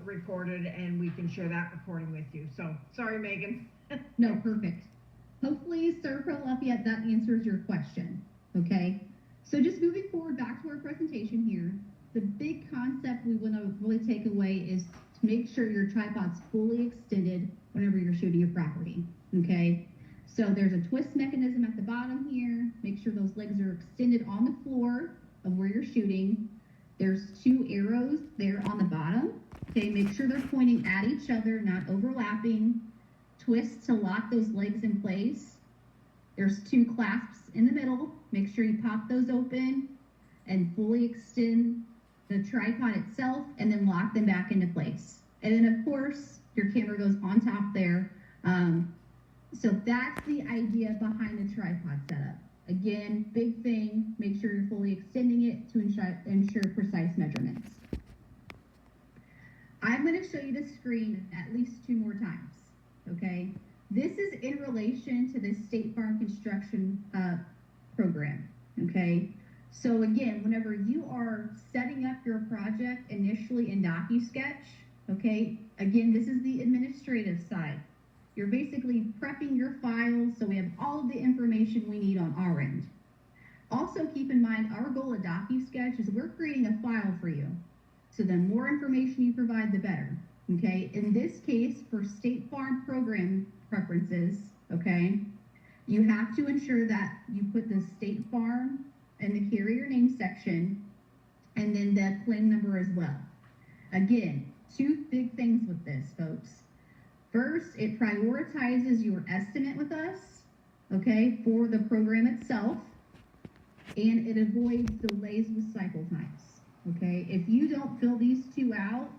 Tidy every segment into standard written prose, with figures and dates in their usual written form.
recorded and we can share that recording with you. So sorry, Megan. No, perfect. Hopefully, Servpro Lafayette, that answers your question, okay? So just moving forward back to our presentation here, the big concept we want to really take away is to make sure your tripod's fully extended whenever you're shooting your property, okay? So there's a twist mechanism at the bottom here. Make sure those legs are extended on the floor of where you're shooting. There's 2 arrows there on the bottom, okay? Make sure they're pointing at each other, not overlapping. Twist to lock those legs in place. There's 2 clasps in the middle. Make sure you pop those open and fully extend the tripod itself and then lock them back into place. And then of course, your camera goes on top there. So that's the idea behind the tripod setup. Again, big thing, make sure you're fully extending it to ensure precise measurements. I'm going to show you the screen at least 2 more times, okay? This is in relation to the State Farm construction program, okay? So again, whenever you are setting up your project initially in DocuSketch, okay, again, this is the administrative side. You're basically prepping your files so we have all of the information we need on our end. Also keep in mind, our goal at DocuSketch is we're creating a file for you. So the more information you provide, the better, okay? In this case, for State Farm program preferences, okay, you have to ensure that you put the State Farm in the carrier name section and then the claim number as well. Again, 2 big things with this, folks. First, it prioritizes your estimate with us, okay, for the program itself, and it avoids delays with cycle times, okay? If you don't fill these 2 out,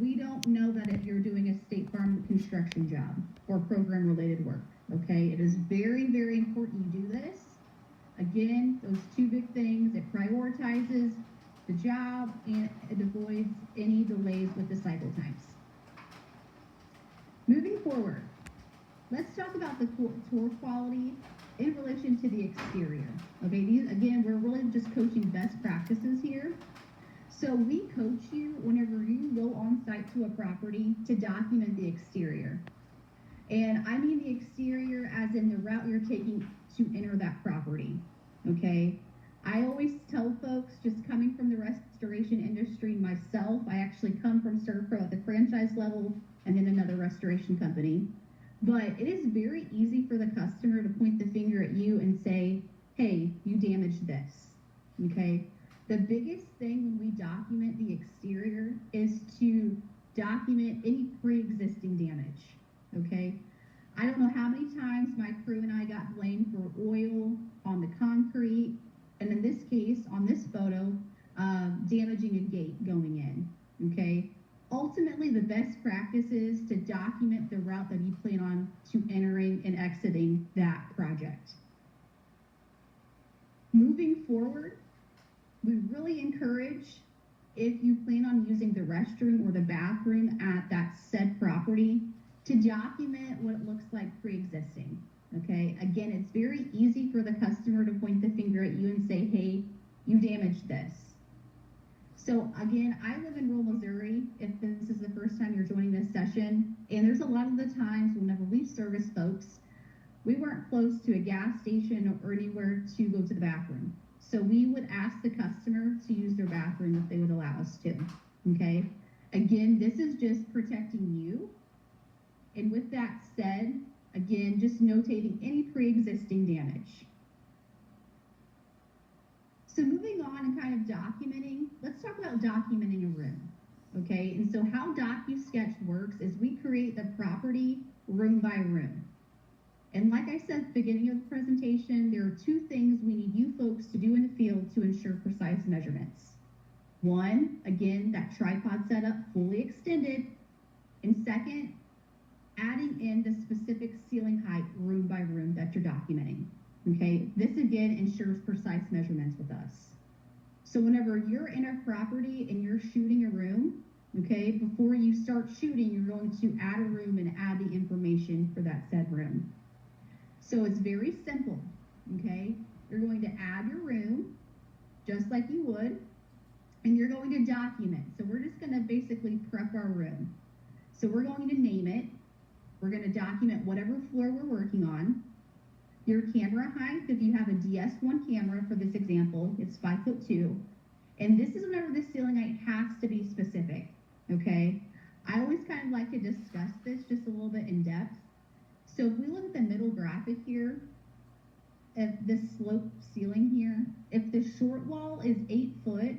we don't know that if you're doing a State Farm construction job or program-related work, okay? It is very, very important you do this. Again, those 2 big things, it prioritizes the job and it avoids any delays with the cycle times. Moving forward, let's talk about the tour quality in relation to the exterior. Okay, again, we're really just coaching best practices here. So we coach you whenever you go on site to a property to document the exterior. And I mean the exterior as in the route you're taking to enter that property, okay? I always tell folks, just coming from the restoration industry myself, I actually come from Servpro at the franchise level and then another restoration company. But it is very easy for the customer to point the finger at you and say, hey, you damaged this, okay? The biggest thing when we document the exterior is to document any pre-existing damage, okay? I don't know how many times my crew and I got blamed for oil on the concrete, and in this case, on this photo, damaging a gate going in, okay? Ultimately, the best practice is to document the route that you plan on to entering and exiting that project. Moving forward, we really encourage, if you plan on using the restroom or the bathroom at that said property, to document what it looks like pre-existing, okay? Again, it's very easy for the customer to point the finger at you and say, hey, you damaged this. So again, I live in rural Missouri, if this is the first time you're joining this session, and there's a lot of the times whenever we service folks, we weren't close to a gas station or anywhere to go to the bathroom. So we would ask the customer to use their bathroom if they would allow us to, okay? Again, this is just protecting you. And with that said, again, just notating any pre-existing damage. So moving on and kind of documenting, let's talk about documenting a room, okay? And so how DocuSketch works is we create the property room by room. And like I said at the beginning of the presentation, there are 2 things we need you folks to do in the field to ensure precise measurements. 1, again, that tripod setup fully extended. And second, adding in the specific ceiling height room by room that you're documenting. Okay, this again ensures precise measurements with us. So whenever you're in a property and you're shooting a room, okay, before you start shooting, you're going to add a room and add the information for that said room. So it's very simple, okay? You're going to add your room, just like you would, and you're going to document. So we're just gonna basically prep our room. So we're going to name it. We're going to document whatever floor we're working on. Your camera height, if you have a DS1 camera for this example, it's 5'2". And this is whenever the ceiling height has to be specific, okay? I always kind of like to discuss this just a little bit in depth. So if we look at the middle graphic here, if the slope ceiling here, if the short wall is 8 foot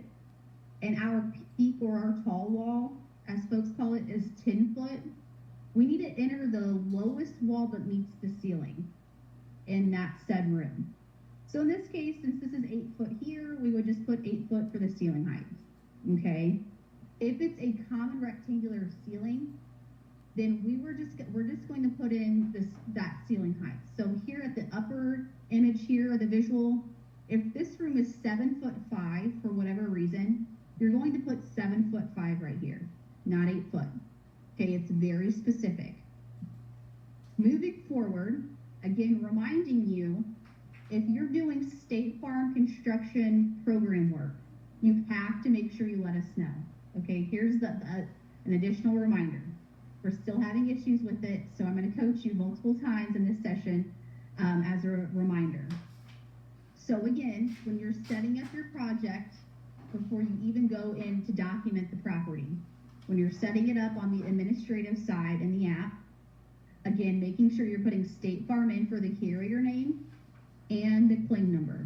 and our peak or our tall wall, as folks call it, is 10 foot, we need to enter the lowest wall that meets the ceiling in that said room. So in this case, since this is 8 foot here, we would just put 8 foot for the ceiling height, okay? If it's a common rectangular ceiling, then we're just going to put in that ceiling height. So here at the upper image here, the visual, if this room is 7'5" for whatever reason, you're going to put 7'5" right here, not 8 foot. Okay, it's very specific. Moving forward, again, reminding you, if you're doing State Farm construction program work, you have to make sure you let us know. Okay, here's an additional reminder. We're still having issues with it, so I'm going to coach you multiple times in this session as a reminder. So again, when you're setting up your project, before you even go in to document the property, when you're setting it up on the administrative side in the app, again, making sure you're putting State Farm in for the carrier name and the claim number,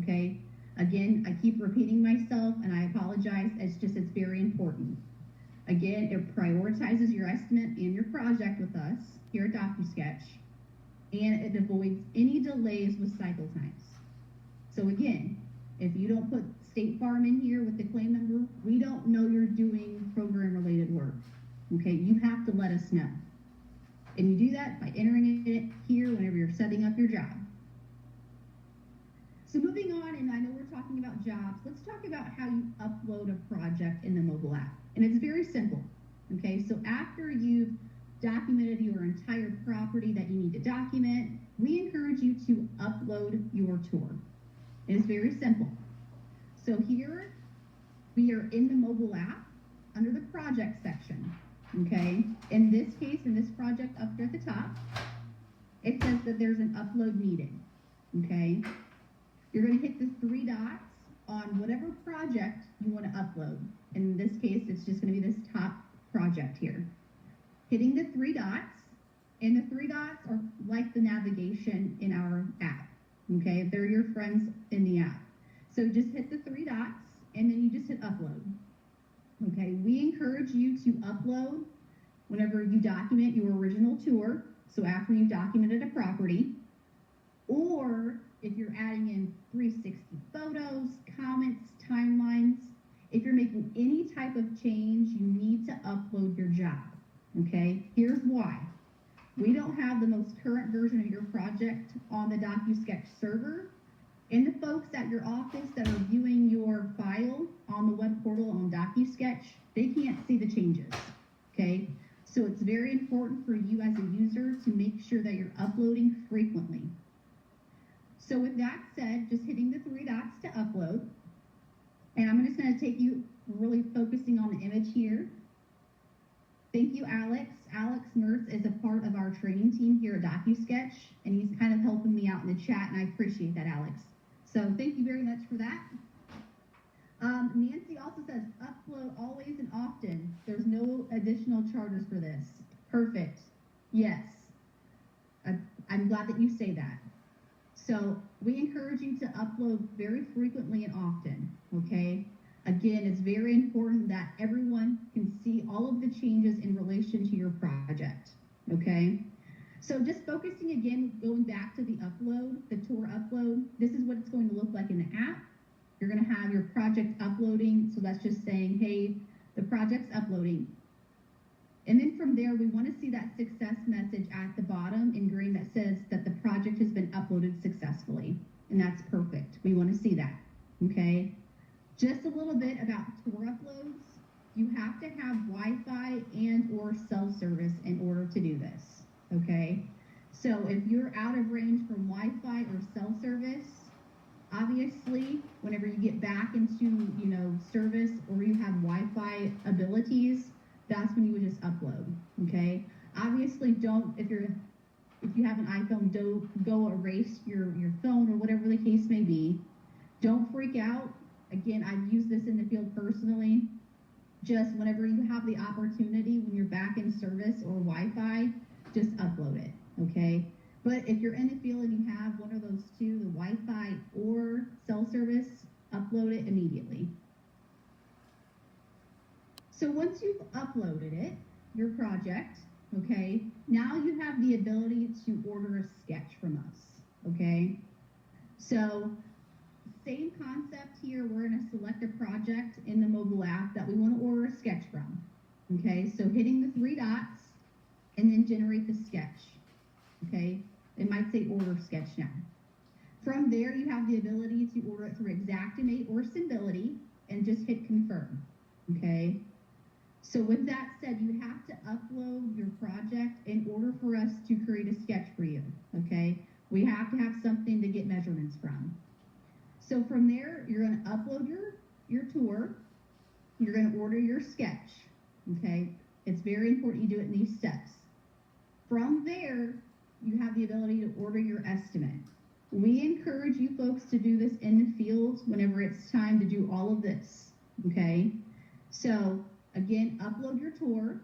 okay? Again, I keep repeating myself and I apologize, it's very important. Again, it prioritizes your estimate and your project with us here at DocuSketch, and it avoids any delays with cycle times. So again, if you don't put State Farm in here with the claim number, we don't know you're doing program related work, okay? You have to let us know. And you do that by entering it here whenever you're setting up your job. So moving on, and I know we're talking about jobs, let's talk about how you upload a project in the mobile app. And it's very simple, okay? So after you've documented your entire property that you need to document, we encourage you to upload your tour. It is very simple. So here, we are in the mobile app under the project section, okay? In this case, in this project up here at the top, it says that there's an upload needed, okay? You're going to hit the 3 dots on whatever project you want to upload. In this case, it's just going to be this top project here. Hitting the 3 dots, and the 3 dots are like the navigation in our app, okay? They're your friends in the app. So just hit the 3 dots, and then you just hit upload, okay? We encourage you to upload whenever you document your original tour, so after you've documented a property, or if you're adding in 360 photos, comments, timelines, if you're making any type of change, you need to upload your job, okay? Here's why. We don't have the most current version of your project on the DocuSketch server, and the folks at your office that are viewing your file on the web portal on DocuSketch, they can't see the changes, okay? So it's very important for you as a user to make sure that you're uploading frequently. So with that said, just hitting the 3 dots to upload. And I'm just going to take you really focusing on the image here. Thank you, Alex. Alex Mertz is a part of our training team here at DocuSketch, and he's kind of helping me out in the chat, and I appreciate that, Alex. So thank you very much for that. Nancy also says, upload always and often. There's no additional charges for this. Perfect. Yes. I'm glad that you say that. So we encourage you to upload very frequently and often, okay? Again, it's very important that everyone can see all of the changes in relation to your project, okay? So just focusing again, going back to the upload, the tour upload, this is what it's going to look like in the app. You're gonna have your project uploading, so that's just saying, hey, the project's uploading. And then from there, we want to see that success message at the bottom in green that says that the project has been uploaded successfully. And that's perfect. We want to see that, okay? Just a little bit about tour uploads. You have to have Wi-Fi and or cell service in order to do this, okay? So if you're out of range from Wi-Fi or cell service, Obviously, whenever you get back into, service or you have Wi-Fi abilities, that's when you would just upload, okay? Obviously, if you have an iPhone, don't go erase your phone or whatever the case may be. Don't freak out. Again, I've used this in the field personally. Just whenever you have the opportunity, when you're back in service or Wi-Fi, just upload it, okay? But if you're in the field and you have one of those two, the Wi-Fi or cell service, upload it immediately. So once you've uploaded it, your project, okay, now you have the ability to order a sketch from us, okay? So same concept here, we're gonna select a project in the mobile app that we wanna order a sketch from, okay? So hitting the 3 dots and then generate the sketch, okay? It might say order sketch now. From there, you have the ability to order it through Xactimate or Symbility and just hit confirm, okay? So with that said, you have to upload your project in order for us to create a sketch for you, okay? We have to have something to get measurements from. So from there, you're gonna upload your tour, you're gonna order your sketch, okay? It's very important you do it in these steps. From there, you have the ability to order your estimate. We encourage you folks to do this in the field whenever it's time to do all of this, okay? So again, upload your tour,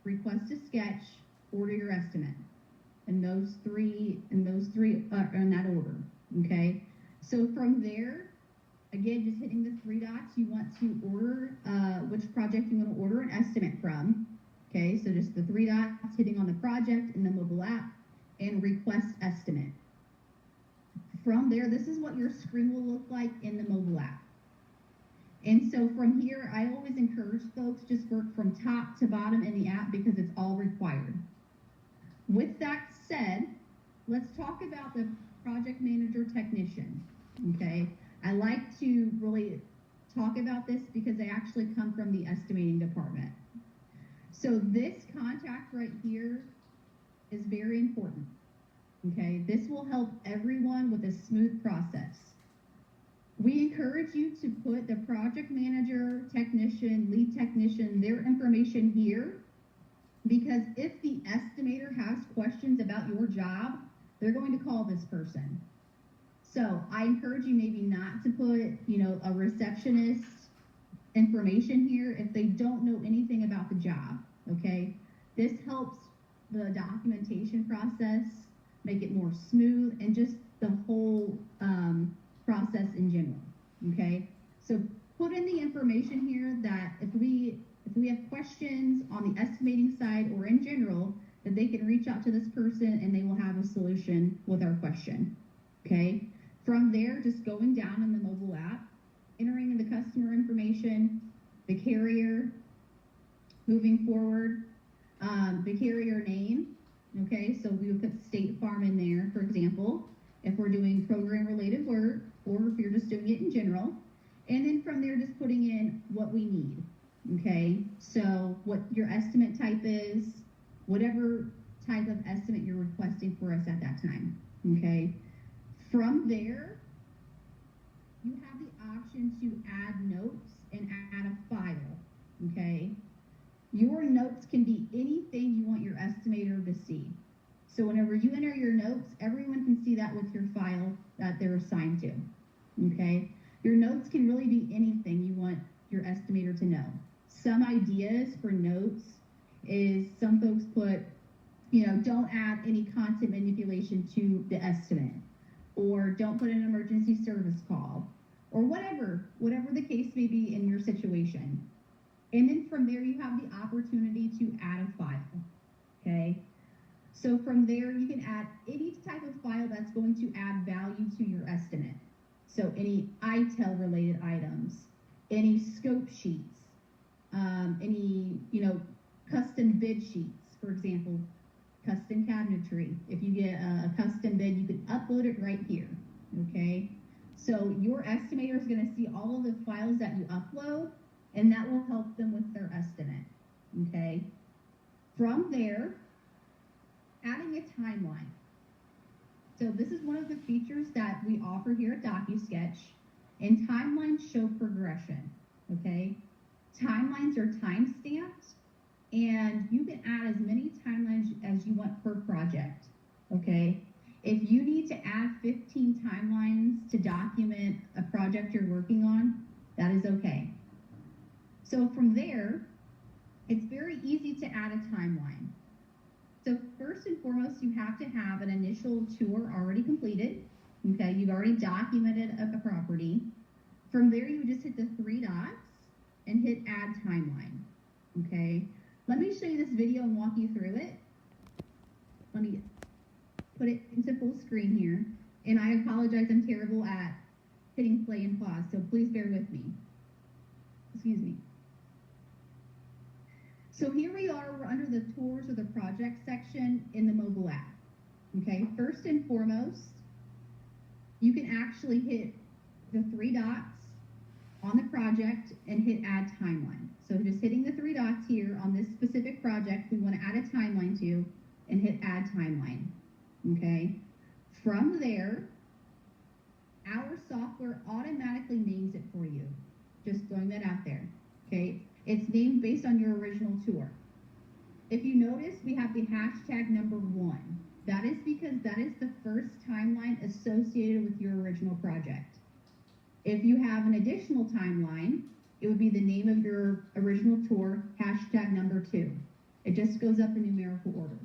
request a sketch, order your estimate. And those three are in that order, okay? So from there, again, just hitting the 3 dots, you want to order which project you want to order an estimate from. Okay, so just the 3 dots, hitting on the project in the mobile app, and request estimate. From there, this is what your screen will look like in the mobile app. And so from here, I always encourage folks just work from top to bottom in the app because it's all required. With that said, let's talk about the project manager technician, okay? I like to really talk about this because they actually come from the estimating department. So this contact right here is very important, okay? This will help everyone with a smooth process. We encourage you to put the project manager, technician, lead technician, their information here, because if the estimator has questions about your job, they're going to call this person. So I encourage you maybe not to put, a receptionist information here if they don't know anything about the job, okay? This helps the documentation process, make it more smooth, and just the whole process in general, okay? So put in the information here that if we have questions on the estimating side or in general, that they can reach out to this person and they will have a solution with our question, okay? From there, just going down in the mobile app, entering the customer information, the carrier, moving forward, the carrier name, okay? So we would put State Farm in there, for example, if we're doing program-related work, or if you're just doing it in general. And then from there, just putting in what we need, okay? So what your estimate type is, whatever type of estimate you're requesting for us at that time, okay? From there, you have the option to add notes and add a file, okay? Your notes can be anything you want your estimator to see. So whenever you enter your notes, everyone can see that with your file that they're assigned to, okay? Your notes can really be anything you want your estimator to know. Some ideas for notes is some folks put, don't add any content manipulation to the estimate, or don't put an emergency service call, or whatever the case may be in your situation. And then from there, you have the opportunity to add a file, okay? So from there, you can add any type of file that's going to add value to your estimate. So any ITEL related items, any scope sheets, any, custom bid sheets, for example, custom cabinetry. If you get a custom bid, you can upload it right here, okay? So your estimator is going to see all of the files that you upload, and that will help them with their estimate, okay? From there, adding a timeline. So this is one of the features that we offer here at DocuSketch. And timelines show progression, okay? Timelines are time-stamped, and you can add as many timelines as you want per project, okay? If you need to add 15 timelines to document a project you're working on, that is okay. So from there, it's very easy to add a timeline. So first and foremost, you have to have an initial tour already completed. Okay, you've already documented a property. From there, you would just hit the 3 dots and hit add timeline. Okay, let me show you this video and walk you through it. Let me put it into full screen here. And I apologize, I'm terrible at hitting play and pause, so please bear with me. Excuse me. So here we are, we're under the tours of the project section in the mobile app. Okay, first and foremost, you can actually hit the 3 dots on the project and hit add timeline. So just hitting the 3 dots here on this specific project we want to add a timeline to, and hit add timeline. Okay, from there, our software automatically names it for you. Just throwing that out there. Okay, it's named based on your original tour. If you notice, we have the hashtag number 1. That is because that is the first timeline associated with your original project. If you have an additional timeline, it would be the name of your original tour, hashtag number 2. It just goes up in numerical order.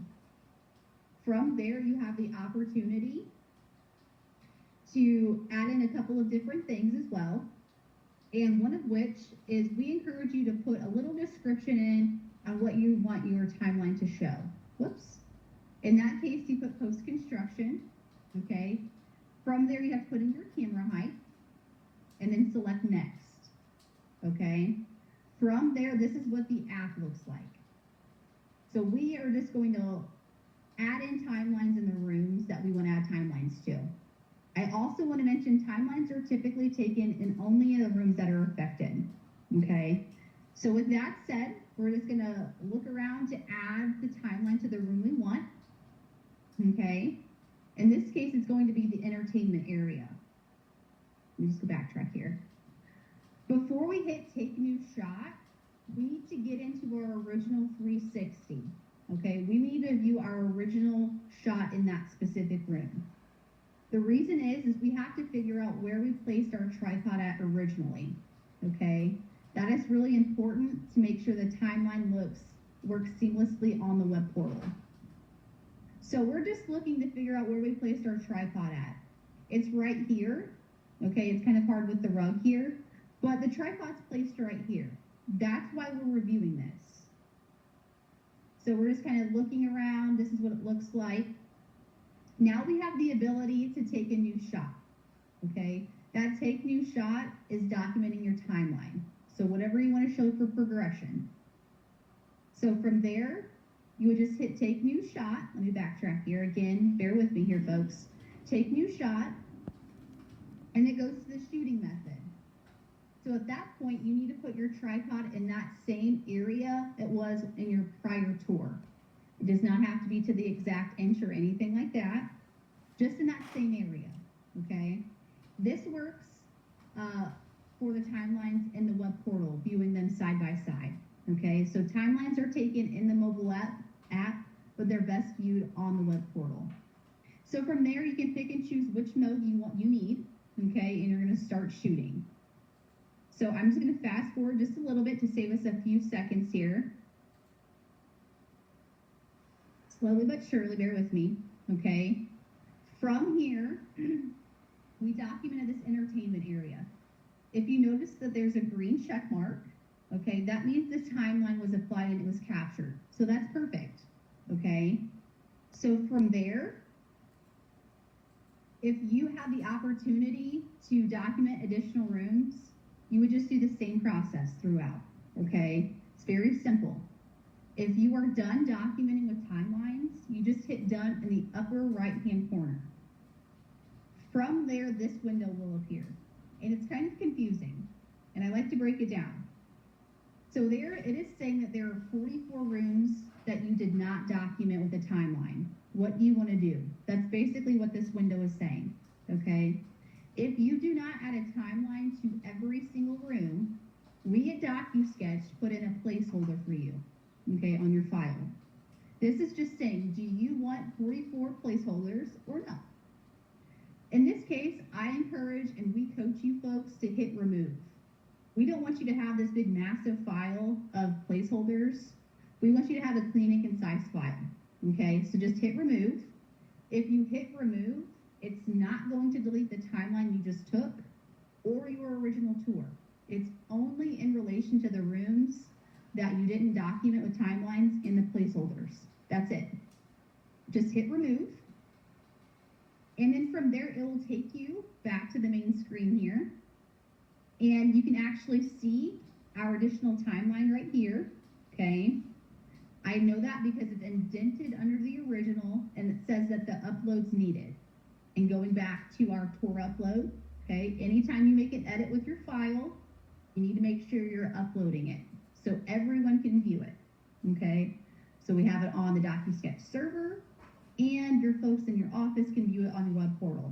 From there, you have the opportunity to add in a couple of different things as well. And one of which is we encourage you to put a little description in on what you want your timeline to show. Whoops. In that case, you put post-construction, okay? From there, you have to put in your camera height and then select next, okay? From there, this is what the app looks like. So we are just going to add in timelines in the rooms that we want to add timelines to. I also want to mention timelines are typically taken in only the rooms that are affected, okay? So with that said, we're just going to look around to add the timeline to the room we want, okay? In this case, it's going to be the entertainment area. Let me just go backtrack here. Before we hit take new shot, we need to get into our original 360, okay? We need to view our original shot in that specific room. The reason is we have to figure out where we placed our tripod at originally, okay? That is really important to make sure the timeline works seamlessly on the web portal. So we're just looking to figure out where we placed our tripod at. It's right here, okay? It's kind of hard with the rug here, but the tripod's placed right here. That's why we're reviewing this. So we're just kind of looking around. This is what it looks like. Now we have the ability to take a new shot, okay? That take new shot is documenting your timeline. So whatever you want to show for progression. So from there, you would just hit take new shot. Let me backtrack here again. Bear with me here, folks. Take new shot, and it goes to the shooting method. So at that point, you need to put your tripod in that same area it was in your prior tour. It does not have to be to the exact inch or anything like that, just in that same area, okay? This works for the timelines in the web portal, viewing them side by side, okay? So timelines are taken in the mobile app, but they're best viewed on the web portal. So from there, you can pick and choose which mode you need, okay? And you're gonna start shooting. So I'm just gonna fast forward just a little bit to save us a few seconds here. Slowly but surely, bear with me, okay? From here, we documented this entertainment area. If you notice that there's a green check mark, okay, that means the timeline was applied and it was captured. So that's perfect, okay? So from there, if you have the opportunity to document additional rooms, you would just do the same process throughout, okay? It's very simple. If you are done documenting with timelines, you just hit done in the upper right-hand corner. From there, this window will appear. And it's kind of confusing, and I like to break it down. So there it is saying that there are 44 rooms that you did not document with a timeline. What do you want to do? That's basically what this window is saying, okay? If you do not add a timeline to every single room, we at DocuSketch put in a placeholder for you, okay, on your file. This is just saying, do you want 44 placeholders or no? In this case, I encourage and we coach you folks to hit remove. We don't want you to have this big massive file of placeholders. We want you to have a clean and concise file, okay? So just hit remove. If you hit remove, it's not going to delete the timeline you just took or your original tour. It's only in relation to the rooms that you didn't document with timelines in the placeholders. That's it. Just hit remove. And then from there, it will take you back to the main screen here. And you can actually see our additional timeline right here, okay? I know that because it's indented under the original and it says that the upload's needed. And going back to our tour upload, okay? Anytime you make an edit with your file, you need to make sure you're uploading it so everyone can view it, okay? So we have it on the DocuSketch server and your folks in your office can view it on your web portal.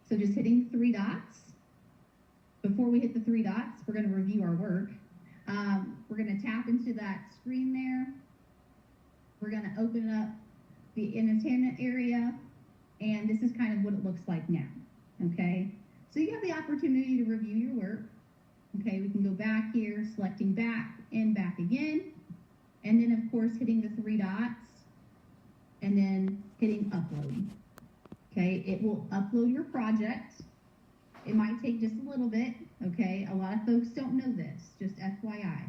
So just hitting the 3 dots. Before we hit the 3 dots, we're going to review our work. We're going to tap into that screen there. We're going to open up the entertainment area, and this is kind of what it looks like now, okay? So you have the opportunity to review your work. Okay, we can go back here, selecting back and back again, and then of course hitting the 3 dots, and then hitting upload. Okay, it will upload your project. It might take just a little bit, okay? A lot of folks don't know this, just FYI.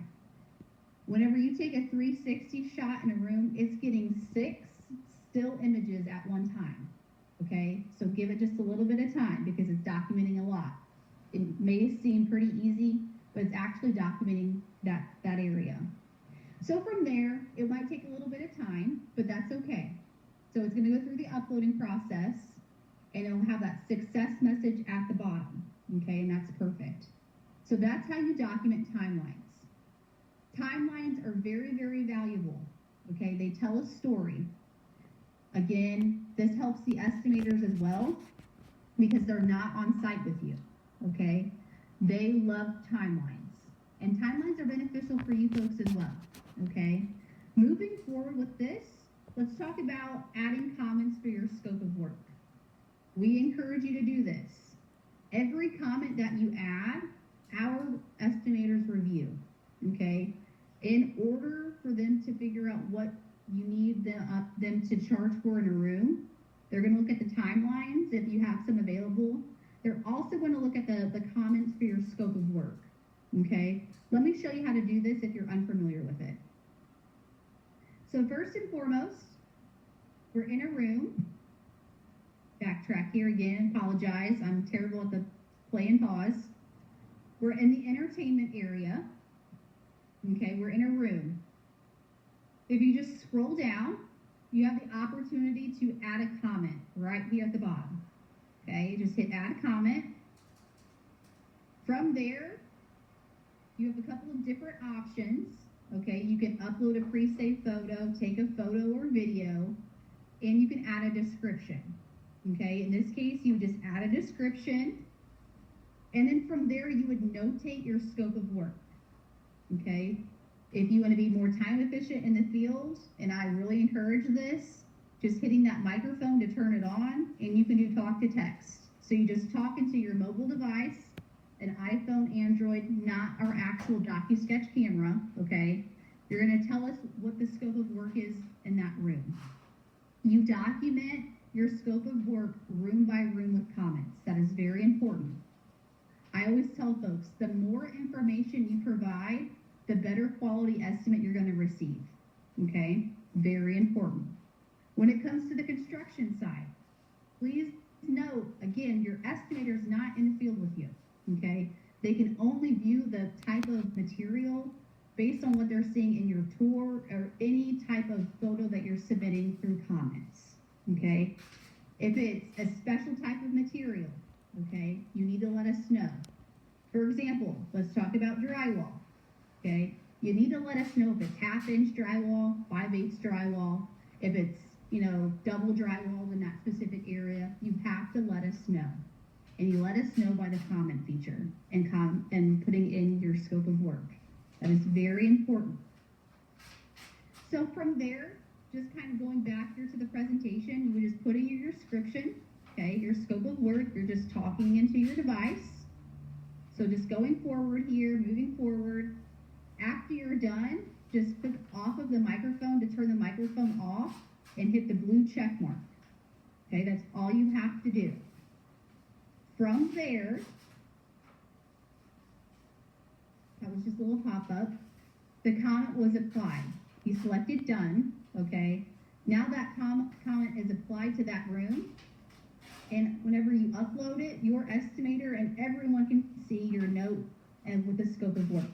Whenever you take a 360 shot in a room, it's getting 6 still images at one time, okay? So give it just a little bit of time because it's documenting a lot. It may seem pretty easy, but it's actually documenting that area. So from there, it might take a little bit of time, but that's okay. So it's going to go through the uploading process, and it'll have that success message at the bottom, okay, and that's perfect. So that's how you document timelines. Timelines are very, very valuable, okay? They tell a story. Again, this helps the estimators as well because they're not on site with you, okay? They love timelines, and timelines are beneficial for you folks as well, okay? Moving forward with this, let's talk about adding comments for your scope of work. We encourage you to do this. Every comment that you add, our estimators review, okay? In order for them to figure out what you need them to charge for in a room, they're going to look at the timelines if you have some available. They're also going to look at the comments for your scope of work, okay? Let me show you how to do this if you're unfamiliar with it. So first and foremost, we're in a room. Backtrack here again, apologize, I'm terrible at the play and pause. We're in the entertainment area. Okay, we're in a room. If you just scroll down, you have the opportunity to add a comment right here at the bottom. Okay, just hit add a comment. From there, you have a couple of different options. Okay, you can upload a pre-saved photo, take a photo or video, and you can add a description. Okay, in this case, you would just add a description, and then from there, you would notate your scope of work. Okay, if you want to be more time efficient in the field, and I really encourage this, just hitting that microphone to turn it on, and you can do talk to text. So you just talk into your mobile device, an iPhone, Android, not our actual DocuSketch camera, okay? You're going to tell us what the scope of work is in that room. You document your scope of work room by room with comments. That is very important. I always tell folks, the more information you provide, the better quality estimate you're going to receive, okay? Very important. When it comes to the construction side, please note, again, your estimator is not in the field with you, okay? They can only view the type of material based on what they're seeing in your tour or any type of photo that you're submitting through comments, okay? If it's a special type of material, okay, you need to let us know. For example, let's talk about drywall, okay? You need to let us know if it's 1/2 inch drywall, 5/8 drywall, if it's, double drywall in that specific area. You have to let us know. And you let us know by the comment feature and putting in your scope of work. That is very important. So from there, just kind of going back here to the presentation, you would just put in your description, okay, your scope of work. You're just talking into your device. So just going forward here, moving forward. After you're done, just click off of the microphone to turn the microphone off and hit the blue check mark. Okay, that's all you have to do. From there, that was just a little pop-up. The comment was applied. You selected done, okay? Now that comment is applied to that room, and whenever you upload it, your estimator and everyone can see your note and with the scope of work,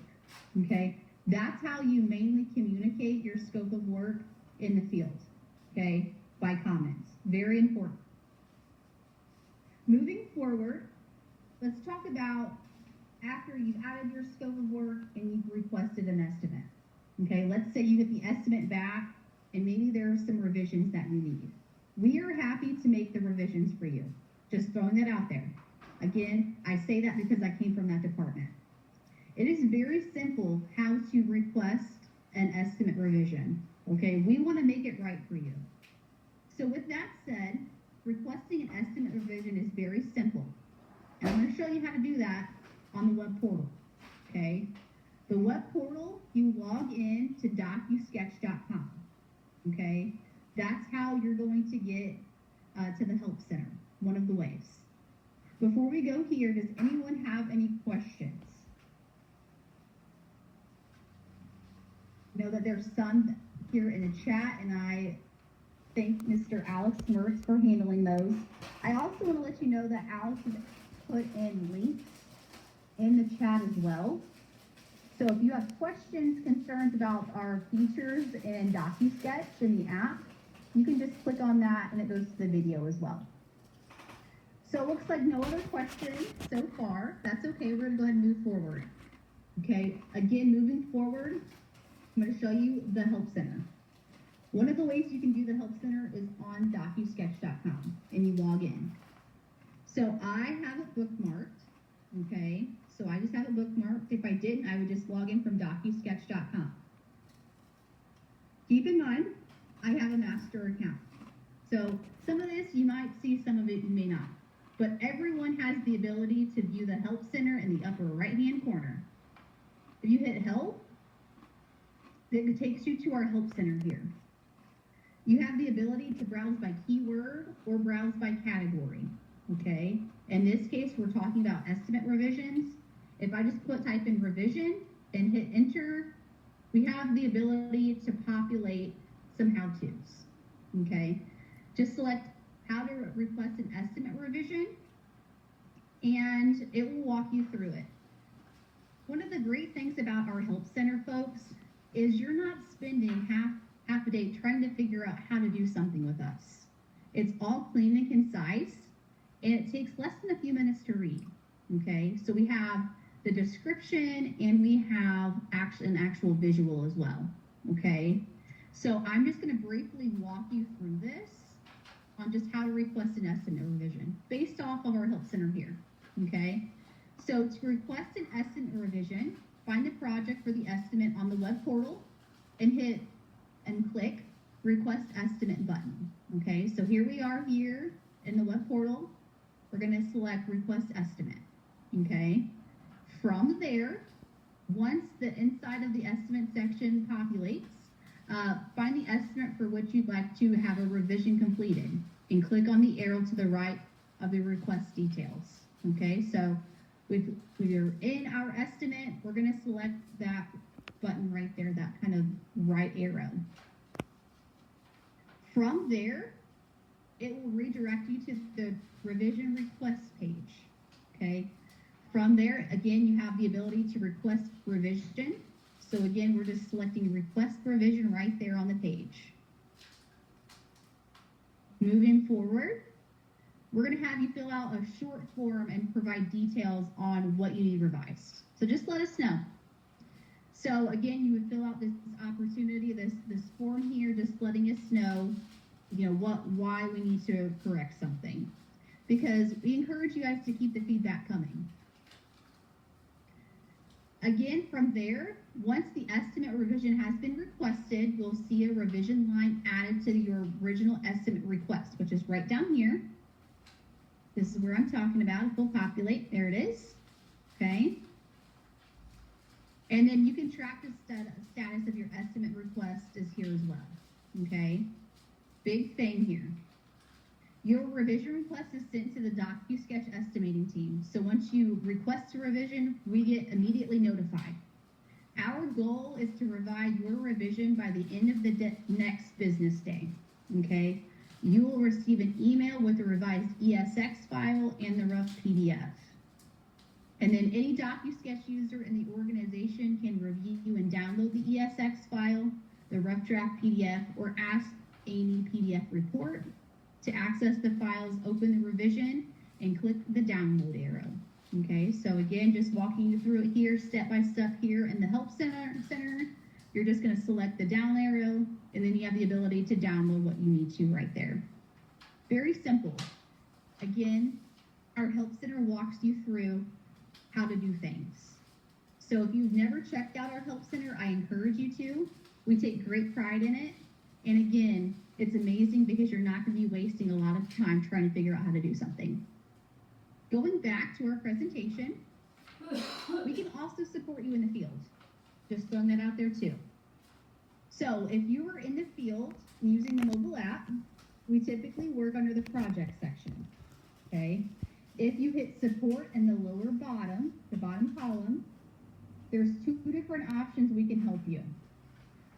okay? That's how you mainly communicate your scope of work in the field, okay? By comments. Very important. Moving forward, let's talk about after you've added your scope of work and you've requested an estimate. Okay, let's say you get the estimate back and maybe there are some revisions that you need. We are happy to make the revisions for you. Just throwing that out there. Again, I say that because I came from that department. It is very simple how to request an estimate revision. Okay, we want to make it right for you. So with that said, requesting an estimate revision is very simple. And I'm going to show you how to do that on the web portal. Okay, the web portal, you log in to docusketch.com. Okay, that's how you're going to get to the Help Center, one of the ways. Before we go here, does anyone have any questions? I know that there's some here in the chat, and I thank Mr. Alex Mertz for handling those. I also want to let you know that Alex has put in links in the chat as well. So if you have questions, concerns about our features in DocuSketch in the app, you can just click on that and it goes to the video as well. So it looks like no other questions so far. That's okay, we're gonna go ahead and move forward. Okay, again, moving forward, I'm gonna show you the Help Center. One of the ways you can do the Help Center is on docusketch.com and you log in. So I have it bookmarked, okay? So I just have it bookmarked. If I didn't, I would just log in from docusketch.com. Keep in mind, I have a master account. So some of this you might see, some of it you may not. But everyone has the ability to view the Help Center in the upper right-hand corner. If you hit Help, it takes you to our Help Center here. You have the ability to browse by keyword or browse by category, okay? In this case, we're talking about estimate revisions. If I just type in revision and hit enter, we have the ability to populate some how-tos, okay? Just select how to request an estimate revision, and it will walk you through it. One of the great things about our Help Center, folks, is you're not spending half a day trying to figure out how to do something with us. It's all clean and concise, and it takes less than a few minutes to read, okay? So we have the description, and we have an actual visual as well, okay? So I'm just gonna briefly walk you through this on just how to request an estimate revision based off of our Help Center here, okay? So to request an estimate revision, find the project for the estimate on the web portal and click Request Estimate button, okay? So here we are here in the web portal. We're gonna select Request Estimate, okay? From there, once the inside of the estimate section populates, find the estimate for which you'd like to have a revision completed and click on the arrow to the right of the request details, okay? So we're in our estimate, we're gonna select that button right there, that kind of right arrow. From there, it will redirect you to the revision request page, okay? From there, again, you have the ability to request revision. So again, we're just selecting request revision right there on the page. Moving forward, we're gonna have you fill out a short form and provide details on what you need revised. So just let us know. So again, you would fill out this opportunity, this form here, just letting us know, why we need to correct something. Because we encourage you guys to keep the feedback coming. Again, from there, once the estimate revision has been requested, you'll see a revision line added to your original estimate request, which is right down here. This is where I'm talking about. It will populate. There it is. Okay. And then you can track the status of your estimate request is here as well. Okay. Big thing here. Your revision request is sent to the DocuSketch estimating team. So once you request a revision, we get immediately notified. Our goal is to provide your revision by the end of the next business day. Okay. You will receive an email with the revised ESX file and the rough PDF. And then any DocuSketch user in the organization can review and download the ESX file, the rough draft PDF, or ask Amy PDF report. To access the files, open the revision and click the download arrow. Okay, so again, just walking you through it here, step by step here in the Help Center. You're just going to select the down arrow, and then you have the ability to download what you need to right there. Very simple. Again, our Help Center walks you through how to do things. So if you've never checked out our Help Center, I encourage you to. We take great pride in it. And again, it's amazing because you're not going to be wasting a lot of time trying to figure out how to do something. Going back to our presentation, we can also support you in the field. Just throwing that out there too. So if you are in the field using the mobile app, we typically work under the project section. Okay. If you hit support in the lower bottom, the bottom column, there's two different options we can help you.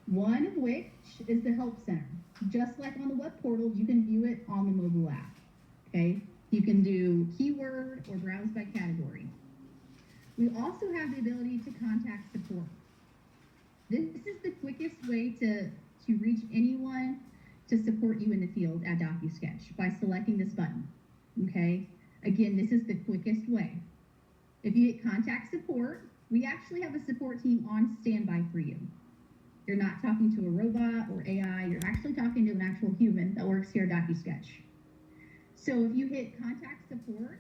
One of which is the Help Center. Just like on the web portal, you can view it on the mobile app. Okay. You can do keyword or browse by category. We also have the ability to contact support. This is the quickest way to reach anyone to support you in the field at DocuSketch by selecting this button. Okay. Again, this is the quickest way. If you hit contact support, we actually have a support team on standby for you. You're not talking to a robot or AI, you're actually talking to an actual human that works here at DocuSketch. So if you hit contact support,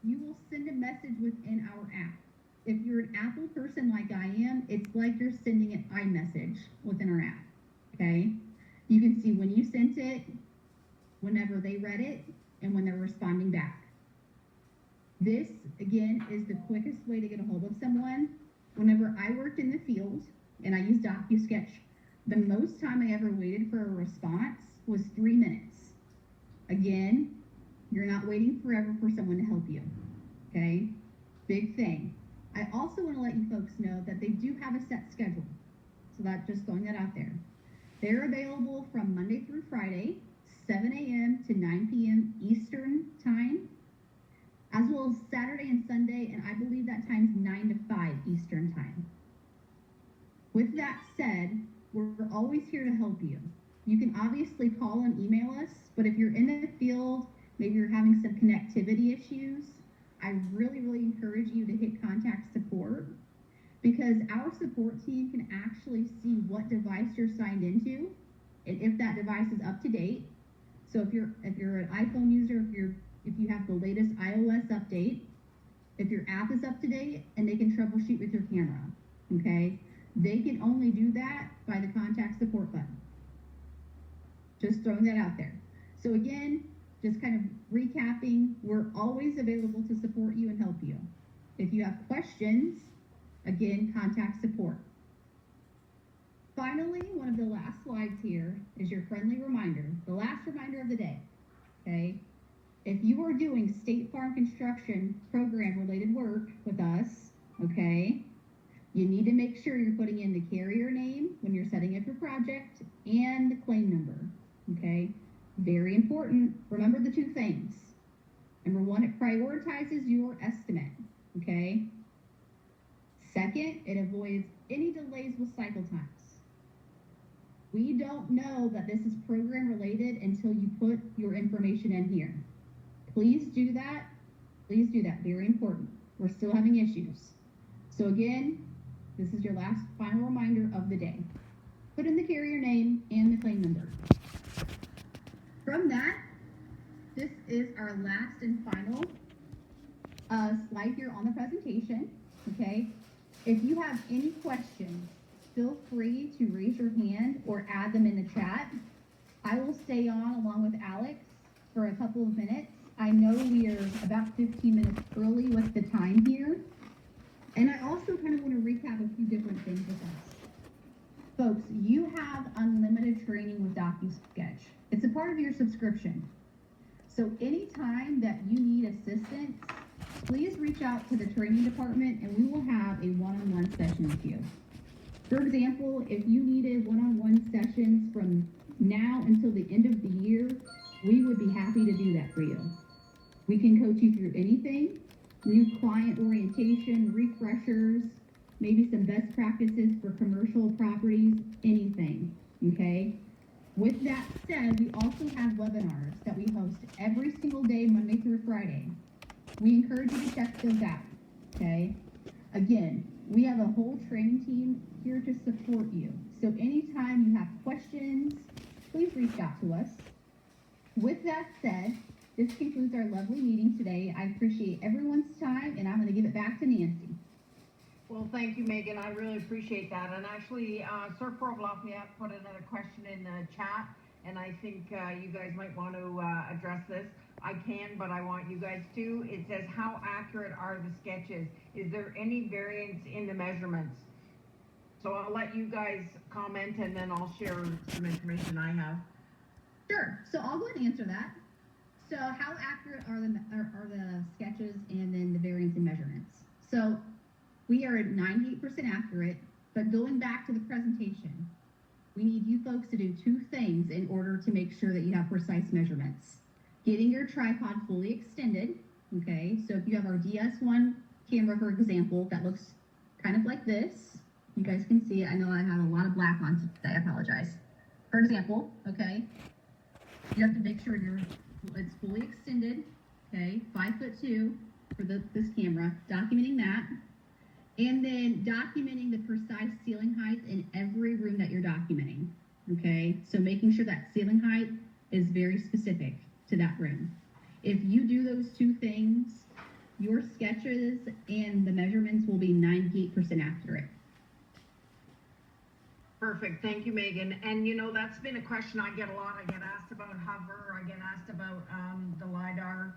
you will send a message within our app. If you're an Apple person like I am, it's like you're sending an iMessage within our app, okay? You can see when you sent it, whenever they read it, and when they're responding back. This, again, is the quickest way to get a hold of someone. Whenever I worked in the field, and I used DocuSketch, the most time I ever waited for a response was 3 minutes. Again, you're not waiting forever for someone to help you, okay? Big thing. I also want to let you folks know that they do have a set schedule. So that's just throwing that out there. They're available from Monday through Friday, 7 a.m. to 9 p.m. Eastern time, as well as Saturday and Sunday, and I believe that time's 9 to 5 Eastern time. With that said, we're always here to help you. You can obviously call and email us, but if you're in the field, maybe you're having some connectivity issues, I really encourage you to hit contact support, because our support team can actually see what device you're signed into and if that device is up to date. So if you're an iPhone user, if you have the latest iOS update, if your app is up to date, and they can troubleshoot with your camera, okay? They can only do that by the contact support button. Just throwing that out there. So again, just kind of recapping, we're always available to support you and help you. If you have questions, again, contact support. Finally, one of the last slides here is your friendly reminder, the last reminder of the day, okay? If you are doing State Farm Construction program related work with us, okay, you need to make sure you're putting in the carrier name when you're setting up your project and the claim number, okay? Very important. Remember the two things. Number one, it prioritizes your estimate, okay? Second, it avoids any delays with cycle times. We don't know that this is program related until you put your information in here. Please do that. Please do that. Very important. We're still having issues. So again, This is your last final reminder of the day. Put in the carrier name and the claim number. From that, this is our last and final slide here on the presentation, okay? If you have any questions, feel free to raise your hand or add them in the chat. I will stay on along with Alex for a couple of minutes. I know we are about 15 minutes early with the time here. And I also kind of want to recap a few different things with us. Folks, you have unlimited training with DocuSketch. It's a part of your subscription. So anytime that you need assistance, please reach out to the training department and we will have a one-on-one session with you. For example, if you needed one-on-one sessions from now until the end of the year, we would be happy to do that for you. We can coach you through anything, new client orientation, refreshers, maybe some best practices for commercial properties, anything, okay? With that said, we also have webinars that we host every single day, Monday through Friday. We encourage you to check those out, okay? Again, we have a whole training team here to support you. So anytime you have questions, please reach out to us. With that said, this concludes our lovely meeting today. I appreciate everyone's time, and I'm going to give it back to Nancy. Well, thank you, Megan. I really appreciate that. And actually, Sir Lafayette put another question in the chat, and I think you guys might want to address this. I can, but I want you guys to. It says, how accurate are the sketches? Is there any variance in the measurements? So I'll let you guys comment, and then I'll share some information I have. Sure. So I'll go ahead and answer that. So how accurate are the sketches and then the variance in measurements? So we are at 98% accurate, but going back to the presentation, we need you folks to do two things in order to make sure that you have precise measurements. Getting your tripod fully extended, okay? So if you have our DS1 camera, for example, that looks kind of like this. You guys can see it. I know I have a lot of black on today. I apologize. For example, okay? You have to make sure it's fully extended, okay? 5'2" for this camera, documenting that. And then documenting the precise ceiling height in every room that you're documenting, okay? So making sure that ceiling height is very specific to that room. If you do those two things, your sketches and the measurements will be 98% accurate. Perfect. Thank you, Megan. And you know, that's been a question I get a lot. I get asked about hover. I get asked about the LiDAR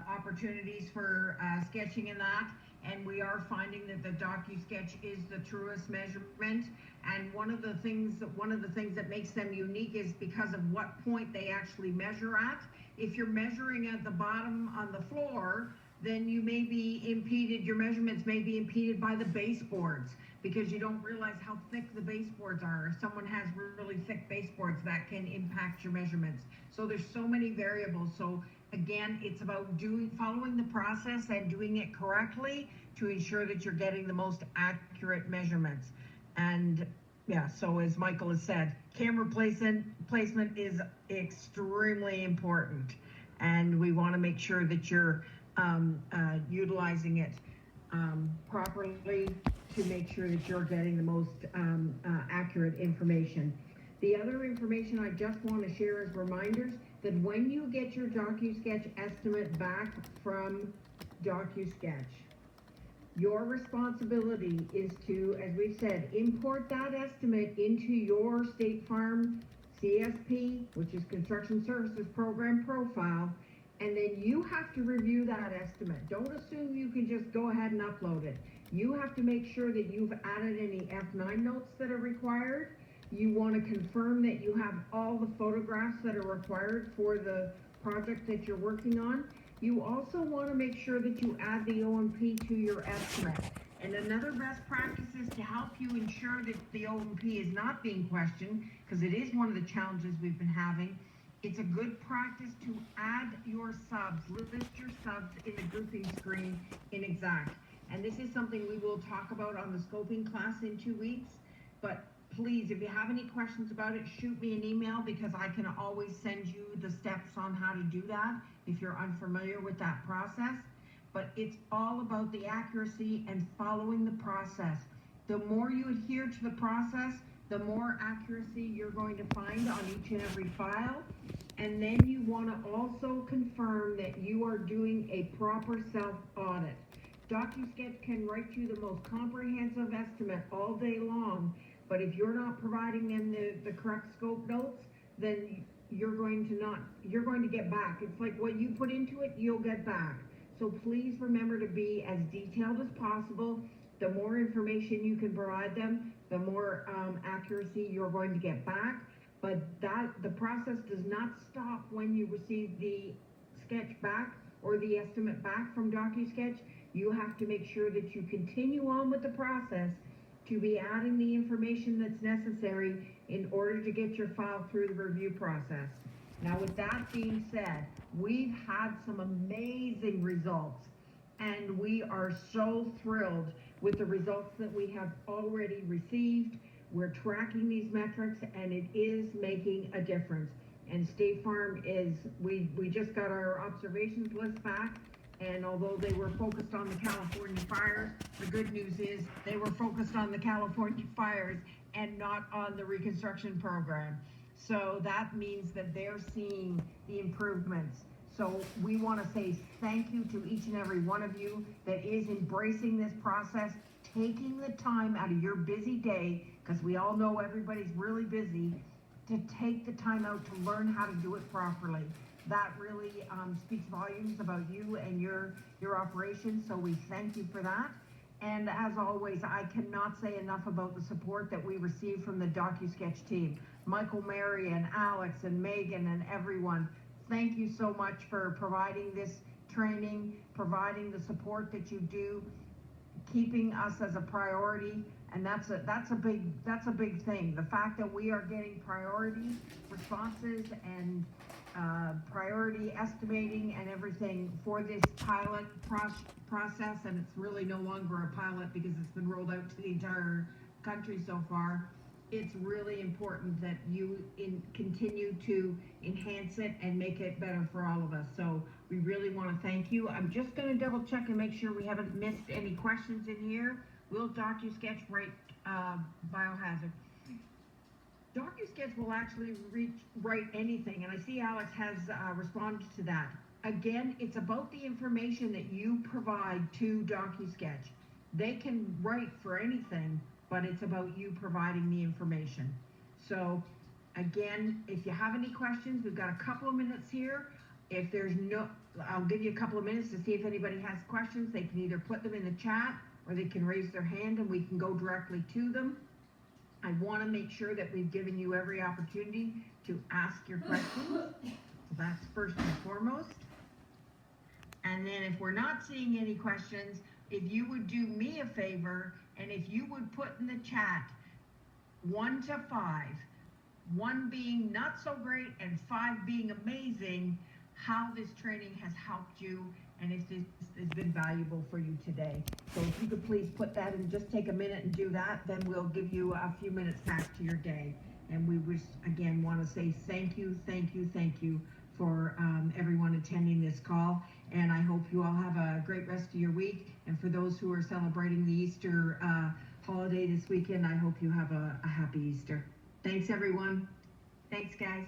opportunities for sketching in that. And we are finding that the DocuSketch is the truest measurement. And one of the things that makes them unique is because of what point they actually measure at. If you're measuring at the bottom on the floor, then you may be impeded, your measurements may be impeded by the baseboards because you don't realize how thick the baseboards are. If someone has really thick baseboards, that can impact your measurements. So there's so many variables. So again, it's about following the process and doing it correctly to ensure that you're getting the most accurate measurements. And yeah, so as Michael has said, camera placement is extremely important, and we want to make sure that you're utilizing it properly to make sure that you're getting the most accurate information. The other information I just want to share as reminders that when you get your DocuSketch estimate back from DocuSketch, your responsibility is to, as we've said, import that estimate into your State Farm CSP, which is Construction Services Program profile, and then you have to review that estimate. Don't assume you can just go ahead and upload it. You have to make sure that you've added any F9 notes that are required. You want to confirm that you have all the photographs that are required for the project that you're working on. You also want to make sure that you add the O&P to your estimate. And another best practice is to help you ensure that the O&P is not being questioned, because it is one of the challenges we've been having. It's a good practice to add your subs, list your subs in the grouping screen in Exact. And this is something we will talk about on the scoping class in 2 weeks. But please, if you have any questions about it, shoot me an email, because I can always send you the steps on how to do that if you're unfamiliar with that process. but it's all about the accuracy and following the process. The more you adhere to the process, the more accuracy you're going to find on each and every file. And then you want to also confirm that you are doing a proper self-audit. DocuSketch can write you the most comprehensive estimate all day long, but if you're not providing them the correct scope notes, then you're going to get back. It's like what you put into it, you'll get back. So please remember to be as detailed as possible. The more information you can provide them, the more accuracy you're going to get back. But the process does not stop when you receive the sketch back or the estimate back from DocuSketch. You have to make sure that you continue on with the process to be adding the information that's necessary in order to get your file through the review process. Now, with that being said, we've had some amazing results, and we are so thrilled with the results that we have already received. We're tracking these metrics, and it is making a difference. And State Farm we just got our observations list back, and although they were focused on the California fires, the good news is they were focused on the California fires and not on the reconstruction program. So that means that they're seeing the improvements. So we want to say thank you to each and every one of you that is embracing this process, taking the time out of your busy day, because we all know everybody's really busy, to take the time out to learn how to do it properly. That really speaks volumes about you and your operation, so we thank you for that. And as always, I cannot say enough about the support that we receive from the DocuSketch team. Michael, Mary, and Alex, and Megan, and everyone, thank you so much for providing this training, providing the support that you do, keeping us as a priority. And that's a big thing. The fact that we are getting priority responses and priority estimating and everything for this pilot process, and it's really no longer a pilot because it's been rolled out to the entire country so far. It's really important that you continue to enhance it and make it better for all of us. So we really want to thank you. I'm just going to double check and make sure we haven't missed any questions in here. Will DocuSketch write biohazard? DocuSketch will actually write anything, and I see Alex has responded to that. Again, it's about the information that you provide to DocuSketch. They can write for anything, but it's about you providing the information. So again, if you have any questions, we've got a couple of minutes here. If there's I'll give you a couple of minutes to see if anybody has questions. They can either put them in the chat or they can raise their hand and we can go directly to them. I want to make sure that we've given you every opportunity to ask your questions. So that's first and foremost. And then if we're not seeing any questions, if you would do me a favor, and if you would put in the chat 1 to 5, 1 being not so great and 5 being amazing, how this training has helped you and if this has been valuable for you today. So if you could please put that in, just take a minute and do that, then we'll give you a few minutes back to your day. And we wish, again, want to say thank you for everyone attending this call. And I hope you all have a great rest of your week. And for those who are celebrating the Easter holiday this weekend, I hope you have a happy Easter. Thanks, everyone. Thanks, guys.